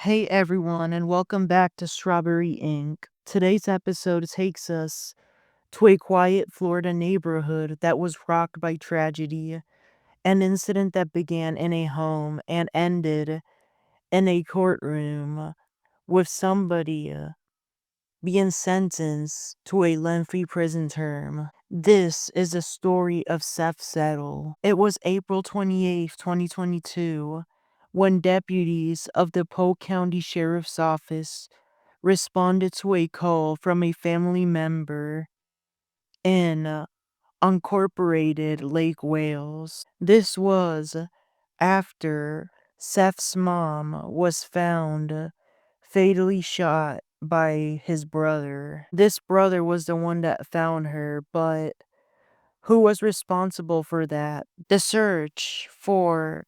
Hey everyone, and welcome back to Strawberry Ink. Today's episode takes us to a quiet Florida neighborhood that was rocked by tragedy, an incident that began in a home and ended in a courtroom with somebody being sentenced to a lengthy prison term. This is the story of Seth Settle. It was April 28th, 2022, when deputies of the Polk County Sheriff's Office responded to a call from a family member in unincorporated Lake Wales. This was after Seth's mom was found fatally shot by his brother. This brother was the one that found her, but who was responsible for that? The search for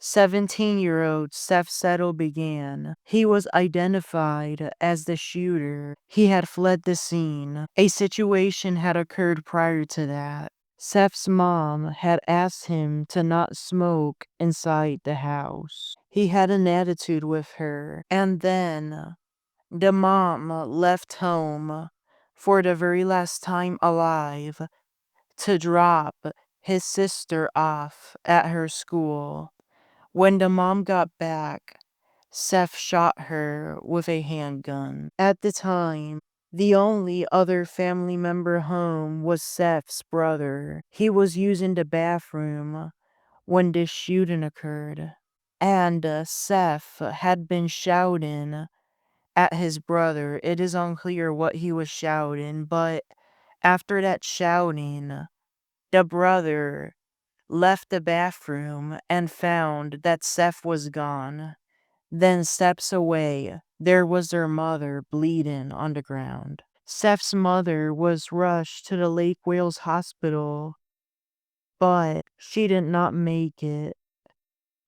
17-year-old Seth Settle began. He was identified as the shooter. He had fled the scene. A situation had occurred prior to that. Seth's mom had asked him to not smoke inside the house. He had an attitude with her, and then the mom left home for the very last time alive to drop his sister off at her school. When the mom got back, Seth shot her with a handgun. At the time, the only other family member home was Seth's brother. He was using the bathroom when this shooting occurred. And Seth had been shouting at his brother. It is unclear what he was shouting, but after that shouting, the brother left the bathroom and found that Seth was gone. Then steps away, there was their mother bleeding on the ground. Seth's mother was rushed to the Lake Wales hospital, but she did not make it.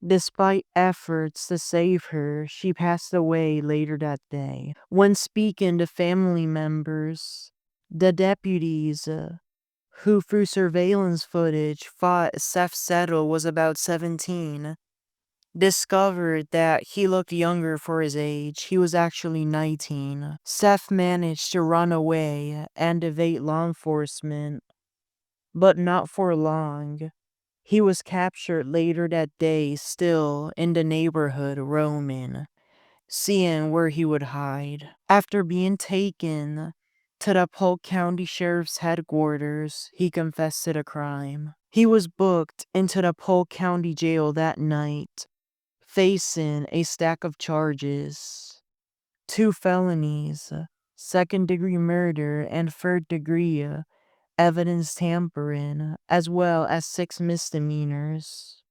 Despite efforts to save her, she passed away later that day. When speaking to family members, the deputies who through surveillance footage thought Seth Settle was about 17, discovered that he looked younger for his age. He was actually 19. Seth managed to run away and evade law enforcement, but not for long. He was captured later that day, still in the neighborhood roaming, seeing where he would hide. After being taken to the Polk County Sheriff's headquarters, he confessed to the crime. He was booked into the Polk County Jail that night, facing a stack of charges: 2 felonies, second-degree murder, and third-degree evidence tampering, as well as 6 misdemeanors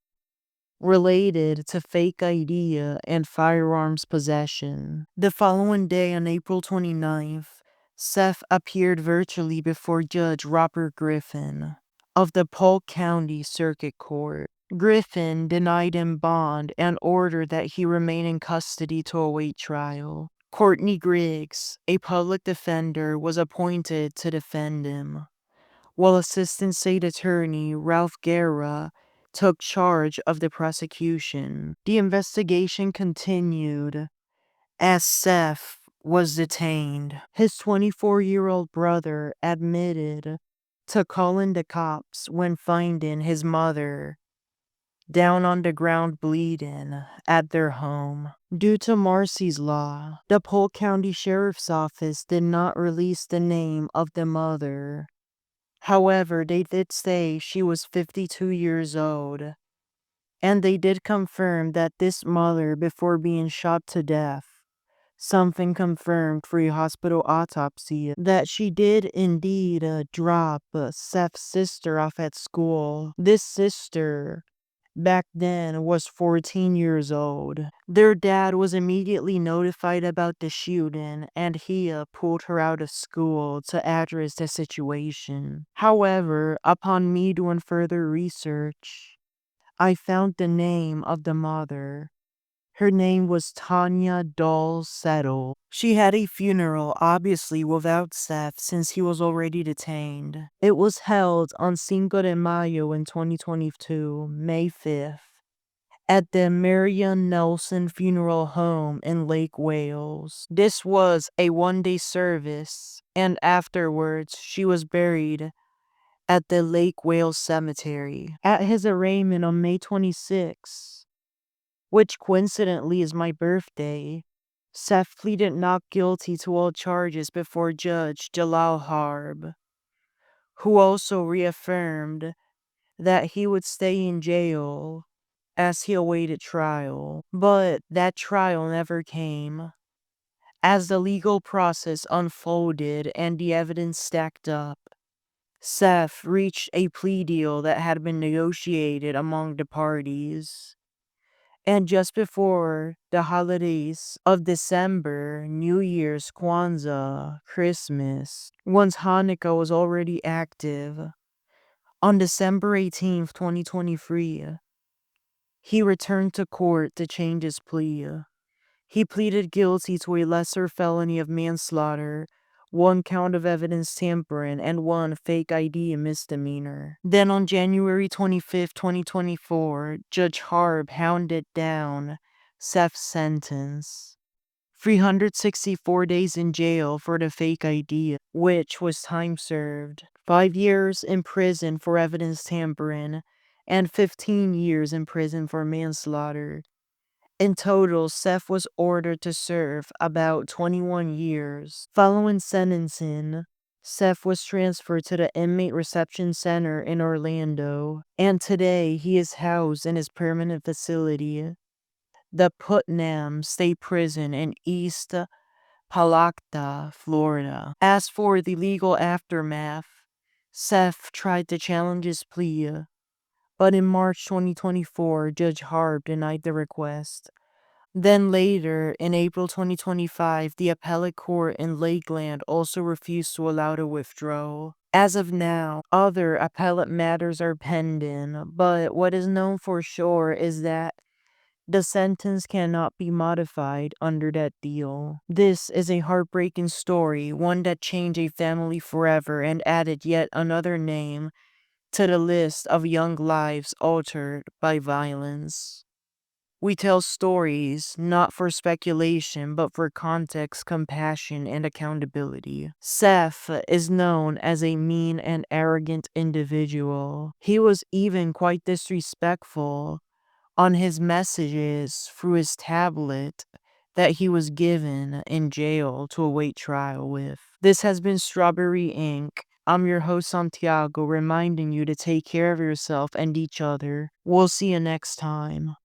related to fake ID and firearms possession. The following day, on April 29th, Seth appeared virtually before Judge Robert Griffin of the Polk County Circuit Court. Griffin denied him bond and ordered that he remain in custody to await trial. Courtney Griggs, a public defender, was appointed to defend him, while Assistant State Attorney Ralph Guerra took charge of the prosecution. The investigation continued as Seth was detained. His 24-year-old brother admitted to calling the cops when finding his mother down on the ground bleeding at their home. Due to Marcy's Law, the Polk County Sheriff's Office did not release the name of the mother. However, they did say she was 52 years old, and they did confirm that this mother, before being shot to death, something confirmed through a hospital autopsy, that she did indeed drop Seth's sister off at school. This sister back then was 14 years old. Their dad was immediately notified about the shooting, and he pulled her out of school to address the situation. However, upon me doing further research, I found the name of the mother. Her name was Tonya Settle. She had a funeral, obviously without Seth, since he was already detained. It was held on Cinco de Mayo in 2022, May 5th, at the Marion Nelson Funeral Home in Lake Wales. This was a one-day service, and afterwards she was buried at the Lake Wales Cemetery. At his arraignment on May 26, which coincidentally is my birthday, Seth pleaded not guilty to all charges before Judge Jalal Harb, who also reaffirmed that he would stay in jail as he awaited trial. But that trial never came. As the legal process unfolded and the evidence stacked up, Seth reached a plea deal that had been negotiated among the parties. And just before the holidays of December, New Year's, Kwanzaa, Christmas, once Hanukkah was already active, on December 18th, 2023, he returned to court to change his plea. He pleaded guilty to a lesser felony of manslaughter, 1 count of evidence tampering, and 1 fake ID misdemeanor. Then on January 25th, 2024, Judge Harb hounded down Seth's sentence. 364 days in jail for the fake ID, which was time served. 5 years in prison for evidence tampering, and 15 years in prison for manslaughter. In total, Seth was ordered to serve about 21 years. Following sentencing, Seth was transferred to the Inmate Reception Center in Orlando, and today he is housed in his permanent facility, the Putnam State Prison in East Palakta, Florida. As for the legal aftermath, Seth tried to challenge his plea, but in March 2024, Judge Harb denied the request. Then later, in April 2025, the appellate court in Lakeland also refused to allow the withdrawal. As of now, other appellate matters are pending, but what is known for sure is that the sentence cannot be modified under that deal. This is a heartbreaking story, one that changed a family forever and added yet another name to the list of young lives altered by violence. We tell stories not for speculation, but for context, compassion, and accountability. Seth is known as a mean and arrogant individual. He was even quite disrespectful on his messages through his tablet that he was given in jail to await trial with. This has been Strawberry Ink. I'm your host, Santiago, reminding you to take care of yourself and each other. We'll see you next time.